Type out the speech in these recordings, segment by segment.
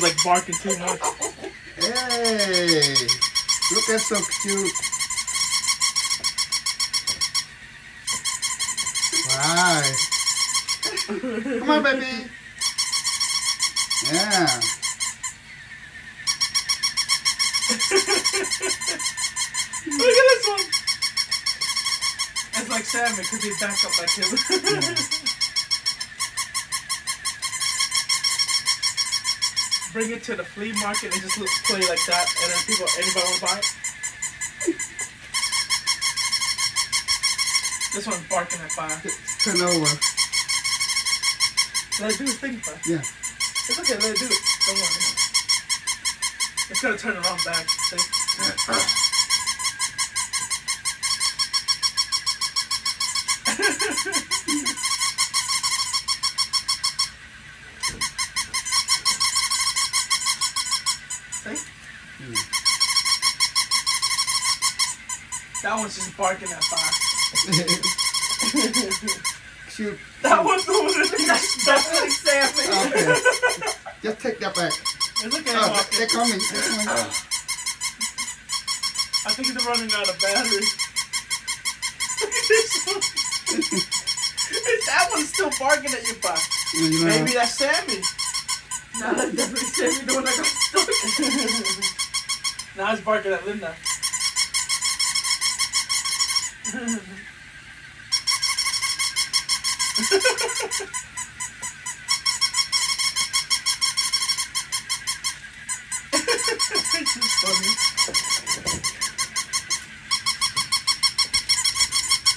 Like barking too much. Hey, look at so cute. Right. Come on, baby. Yeah. Look at this one. It's like Salmon because they back up like him. Bring it to the flea market and just play like that, and then anybody want to buy it? This one's barking at fire. Turn over. Let it do its thing, fire. Yeah. It's okay, let it do it. Don't worry. It's gotta turn around back. See? That one's just barking at fire. Cute. That one's the one that's definitely Sammy. Okay. Just take that back. Look at him Oh, walking. they're coming. They're coming. I think he's running out of battery. Look at this one. That one's still barking at you, Pa. You know, Maybe that's Sammy. Nah, that's definitely Sammy the one that got stuck. Now it's barking at Linda. It's just funny.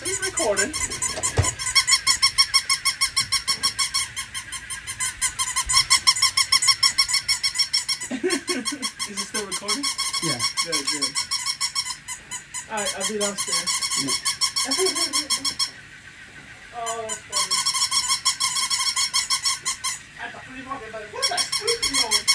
He's recording. Is it still recording? yeah. Good, good. Alright, I'll be downstairs. Yeah. Oh, that's funny. At the flea market, like, where's that squeaking going?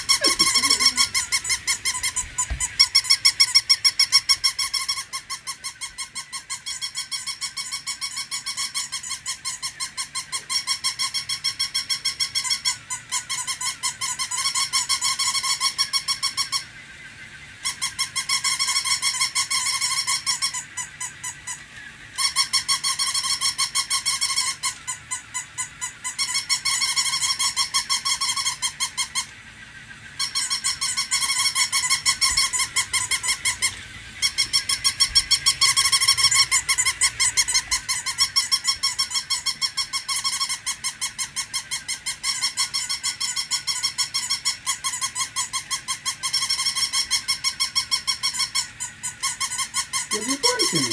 What are you doing to me?